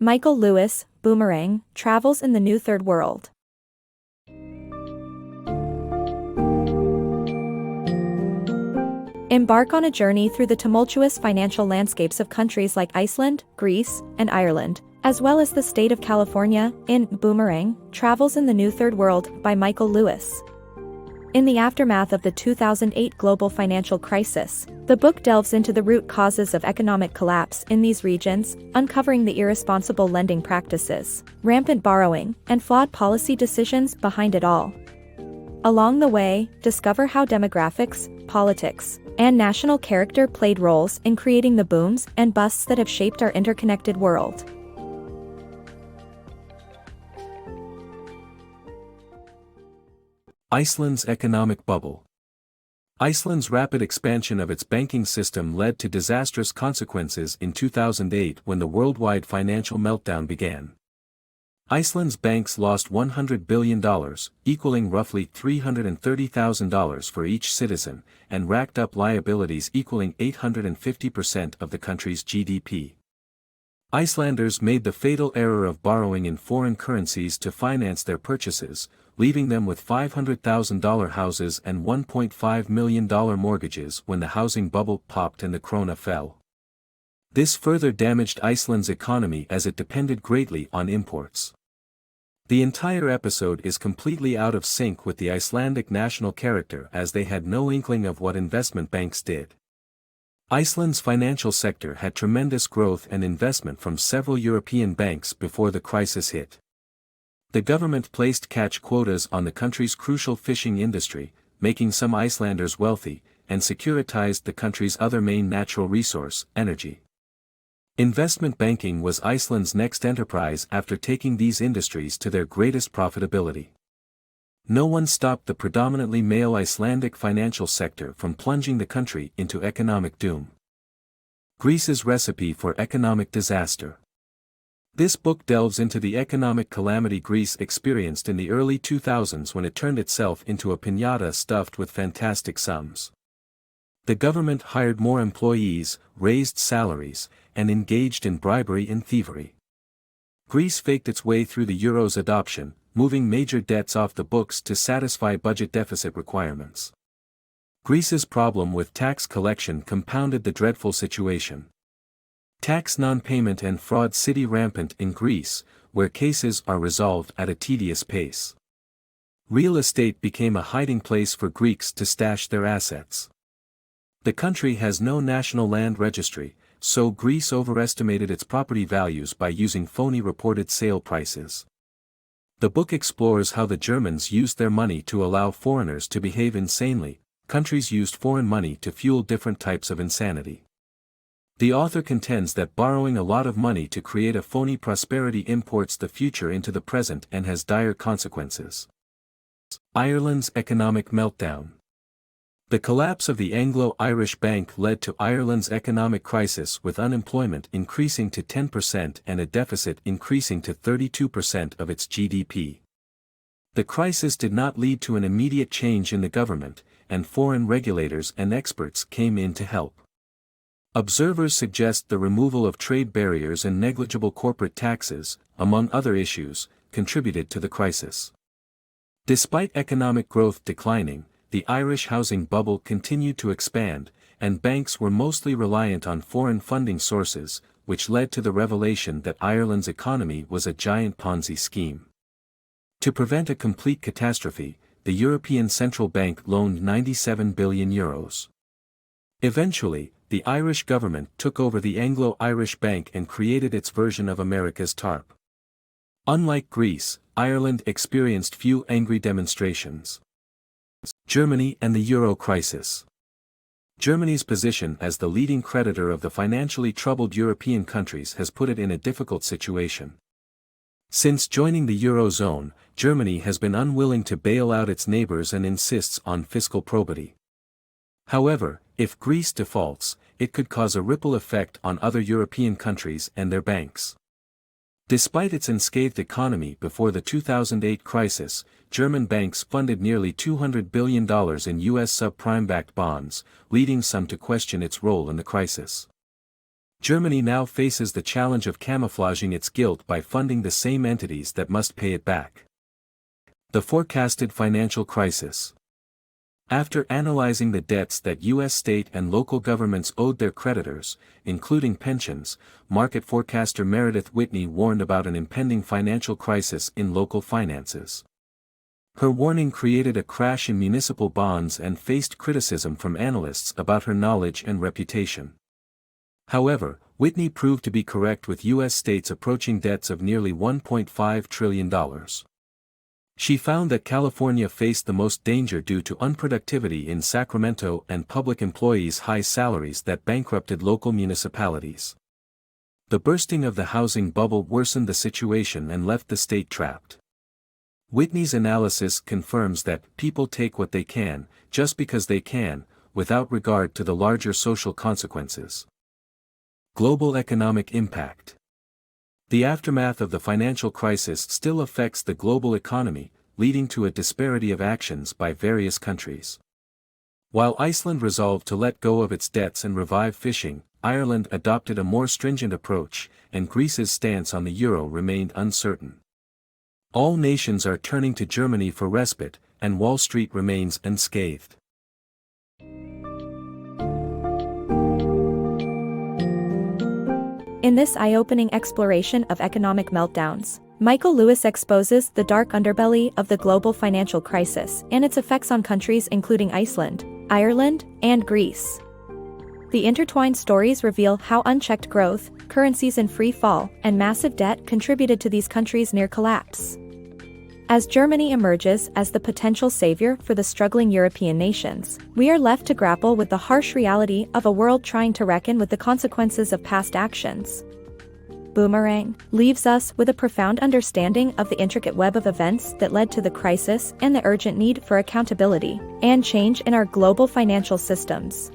Michael Lewis, Boomerang, travels in the new third world. Embark on a journey through the tumultuous financial landscapes of countries like Iceland, Greece, and Ireland, as well as the state of California, in Boomerang, Travels in the New Third World by Michael Lewis. In the aftermath of the 2008 global financial crisis, the book delves into the root causes of economic collapse in these regions, uncovering the irresponsible lending practices, rampant borrowing, and flawed policy decisions behind it all. Along the way, discover how demographics, politics, and national character played roles in creating the booms and busts that have shaped our interconnected world. Iceland's economic bubble. Iceland's rapid expansion of its banking system led to disastrous consequences in 2008 when the worldwide financial meltdown began. Iceland's banks lost $100 billion, equaling roughly $330,000 for each citizen, and racked up liabilities equaling 850% of the country's GDP. Icelanders made the fatal error of borrowing in foreign currencies to finance their purchases, leaving them with $500,000 houses and $1.5 million mortgages when the housing bubble popped and the krona fell. This further damaged Iceland's economy as it depended greatly on imports. The entire episode is completely out of sync with the Icelandic national character, as they had no inkling of what investment banks did. Iceland's financial sector had tremendous growth and investment from several European banks before the crisis hit. The government placed catch quotas on the country's crucial fishing industry, making some Icelanders wealthy, and securitized the country's other main natural resource, energy. Investment banking was Iceland's next enterprise after taking these industries to their greatest profitability. No one stopped the predominantly male Icelandic financial sector from plunging the country into economic doom. Greece's recipe for economic disaster. This book delves into the economic calamity Greece experienced in the early 2000s when it turned itself into a piñata stuffed with fantastic sums. The government hired more employees, raised salaries, and engaged in bribery and thievery. Greece faked its way through the euro's adoption, moving major debts off the books to satisfy budget deficit requirements. Greece's problem with tax collection compounded the dreadful situation. Tax non-payment and fraud city rampant in Greece, where cases are resolved at a tedious pace. Real estate became a hiding place for Greeks to stash their assets. The country has no national land registry, so Greece overestimated its property values by using phony reported sale prices. The book explores how the Germans used their money to allow foreigners to behave insanely. Countries used foreign money to fuel different types of insanity. The author contends that borrowing a lot of money to create a phony prosperity imports the future into the present and has dire consequences. Ireland's economic meltdown. The collapse of the Anglo-Irish Bank led to Ireland's economic crisis, with unemployment increasing to 10% and a deficit increasing to 32% of its GDP. The crisis did not lead to an immediate change in the government, and foreign regulators and experts came in to help. Observers suggest the removal of trade barriers and negligible corporate taxes, among other issues, contributed to the crisis. Despite economic growth declining, the Irish housing bubble continued to expand, and banks were mostly reliant on foreign funding sources, which led to the revelation that Ireland's economy was a giant Ponzi scheme. To prevent a complete catastrophe, the European Central Bank loaned €97 billion. Eventually, the Irish government took over the Anglo-Irish Bank and created its version of America's TARP. Unlike Greece, Ireland experienced few angry demonstrations. Germany and the Euro crisis. Germany's position as the leading creditor of the financially troubled European countries has put it in a difficult situation. Since joining the Eurozone, Germany has been unwilling to bail out its neighbors and insists on fiscal probity. However, if Greece defaults, it could cause a ripple effect on other European countries and their banks. Despite its unscathed economy before the 2008 crisis, German banks funded nearly $200 billion in U.S. subprime-backed bonds, leading some to question its role in the crisis. Germany now faces the challenge of camouflaging its guilt by funding the same entities that must pay it back. The forecasted financial crisis. After analyzing the debts that U.S. state and local governments owed their creditors, including pensions, market forecaster Meredith Whitney warned about an impending financial crisis in local finances. Her warning created a crash in municipal bonds and faced criticism from analysts about her knowledge and reputation. However, Whitney proved to be correct, with U.S. states approaching debts of nearly $1.5 trillion. She found that California faced the most danger due to unproductivity in Sacramento and public employees' high salaries that bankrupted local municipalities. The bursting of the housing bubble worsened the situation and left the state trapped. Whitney's analysis confirms that people take what they can, just because they can, without regard to the larger social consequences. Global economic impact. The aftermath of the financial crisis still affects the global economy, leading to a disparity of actions by various countries. While Iceland resolved to let go of its debts and revive fishing, Ireland adopted a more stringent approach, and Greece's stance on the euro remained uncertain. All nations are turning to Germany for respite, and Wall Street remains unscathed. In this eye-opening exploration of economic meltdowns, Michael Lewis exposes the dark underbelly of the global financial crisis and its effects on countries including Iceland, Ireland, and Greece. The intertwined stories reveal how unchecked growth, currencies in free fall, and massive debt contributed to these countries' near collapse. As Germany emerges as the potential savior for the struggling European nations, we are left to grapple with the harsh reality of a world trying to reckon with the consequences of past actions. Boomerang leaves us with a profound understanding of the intricate web of events that led to the crisis and the urgent need for accountability and change in our global financial systems.